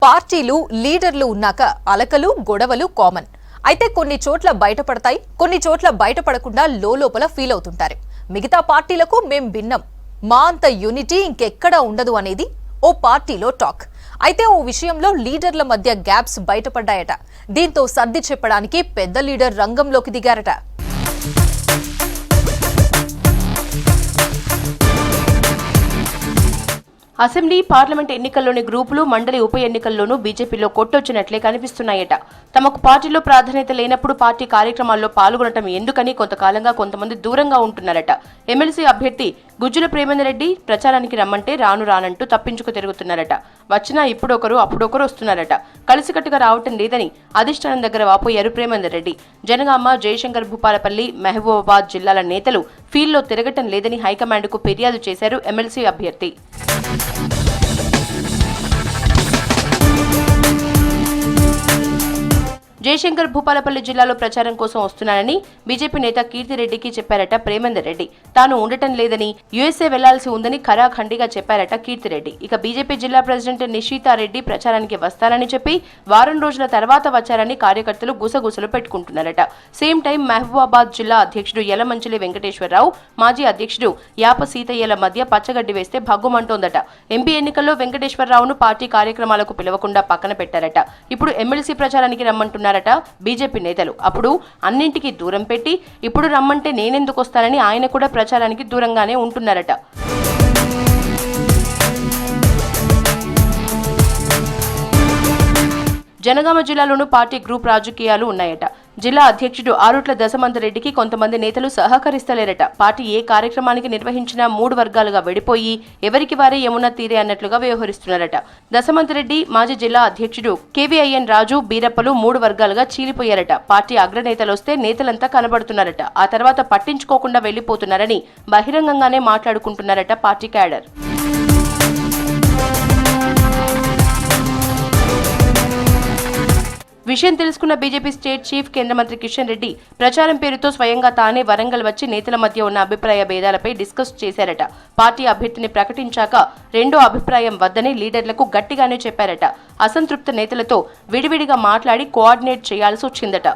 పార్టీలు లీడర్లు ఉన్నాక అలకలు గొడవలు కామన్. అయితే కొన్ని చోట్ల బయటపడతాయి, కొన్ని చోట్ల బయటపడకుండా లోపల ఫీల్ అవుతుంటారు. మిగతా పార్టీలకు మేం భిన్నం, మా అంత యూనిటీ ఇంకెక్కడా ఉండదు అనేది ఓ పార్టీలో టాక్. అయితే ఓ విషయంలో లీడర్ల మధ్య గ్యాప్స్ బయటపడ్డాయట. దీంతో సర్ది చెప్పడానికి పెద్ద లీడర్ రంగంలోకి దిగారట. అసెంబ్లీ, పార్లమెంట్ ఎన్నికల్లోని గ్రూపులు, మండలి ఉప ఎన్నికల్లోనూ బీజేపీలో కొట్టొచ్చినట్లే కనిపిస్తున్నాయట. తమకు పార్టీలో ప్రాధాన్యత లేనప్పుడు పార్టీ కార్యక్రమాల్లో పాల్గొనటం ఎందుకని కొంతకాలంగా కొంతమంది దూరంగా ఉంటున్నారట. ఎమ్మెల్సీ అభ్యర్థి గుజ్జుల ప్రేమేందర్ రెడ్డి ప్రచారానికి రమ్మంటే రానంటూ తప్పించుకు తిరుగుతున్నారట. వచ్చినా ఇప్పుడొకరు అప్పుడొకరు వస్తున్నారట. కలిసికట్టుగా రావటం లేదని అధిష్టానం దగ్గర వాపోయారు ప్రేమేందర్ రెడ్డి. జనగామ, జయశంకర్ భూపాలపల్లి, మహబూబాబాద్ జిల్లాల నేతలు ఫీల్డ్లో తిరగటం లేదని హైకమాండ్కు ఫిర్యాదు చేశారు ఎమ్మెల్సీ అభ్యర్థి. జయశంకర్ భూపాలపల్లి జిల్లాలో ప్రచారం కోసం వస్తున్నానని బీజేపీ నేత కీర్తిరెడ్డికి చెప్పారట ప్రేమేందర్ రెడ్డి. తాను ఉండటం లేదని, యుఎస్ఏ వెళ్లాల్సి ఉందని ఖరాఖండిగా చెప్పారట కీర్తిరెడ్డి. ఇక బీజేపీ జిల్లా ప్రెసిడెంట్ నిషితారెడ్డి ప్రచారానికి వస్తానని చెప్పి వారం రోజుల తర్వాత వచ్చారని కార్యకర్తలు గుసగుసలు పెట్టుకుంటున్నారట. సేమ్ టైం మహబూబాబాద్ జిల్లా అధ్యక్షుడు యలమంచిలి వెంకటేశ్వరరావు, మాజీ అధ్యక్షుడు యాప సీతయ్యల మధ్య పచ్చగడ్డి వేస్తే భగ్గుమంటోందట. ఎంపీ ఎన్నికల్లో వెంకటేశ్వరరావును పార్టీ కార్యక్రమాలకు పిలవకుండా పక్కన పెట్టారట. ఇప్పుడు ఎమ్మెల్సీ ప్రచారానికి రమ్మంటున్నారు బీజేపీ నేతలు. అప్పుడు అన్నింటికీ దూరం పెట్టి ఇప్పుడు రమ్మంటే నేనెందుకు వస్తానని ఆయన కూడా ప్రచారానికి దూరంగానే ఉంటున్నారట. జనగామ జిల్లాలోనూ పార్టీ గ్రూప్ రాజకీయాలు ఉన్నాయట. జిల్లా అధ్యక్షుడు ఆరుట్ల దశమంతరెడ్డికి కొంతమంది నేతలు సహకరిస్తలేరట. పార్టీ ఏ కార్యక్రమానికి నిర్వహించినా 3 వర్గాలుగా విడిపోయి ఎవరికి వారే యమున తీరే అన్నట్లుగా వ్యవహరిస్తున్నారట. దశమంతరెడ్డి, మాజీ జిల్లా అధ్యక్షుడు కేవీఐఎన్ రాజు, బీరప్పలు 3 వర్గాలుగా చీలిపోయారట. పార్టీ అగ్రనేతలు వస్తే నేతలంతా కనబడుతున్నారట. ఆ తర్వాత పట్టించుకోకుండా వెళ్లిపోతున్నారని బహిరంగంగానే మాట్లాడుకుంటున్నారట పార్టీ క్యాడర్. విషయం తెలుసుకున్న బీజేపీ స్టేట్ చీఫ్ కేంద్ర మంత్రి కిషన్ రెడ్డి ప్రచారం పేరుతో స్వయంగా తానే వరంగల్ వచ్చి నేతల మధ్య ఉన్న అభిప్రాయ భేదాలపై డిస్కస్ చేశారట. పార్టీ అభ్యర్థిని ప్రకటించాక రెండో అభిప్రాయం వద్దని లీడర్లకు గట్టిగానే చెప్పారట. అసంతృప్త నేతలతో విడివిడిగా మాట్లాడి కోఆర్డినేట్ చేయాల్సి వచ్చిందట.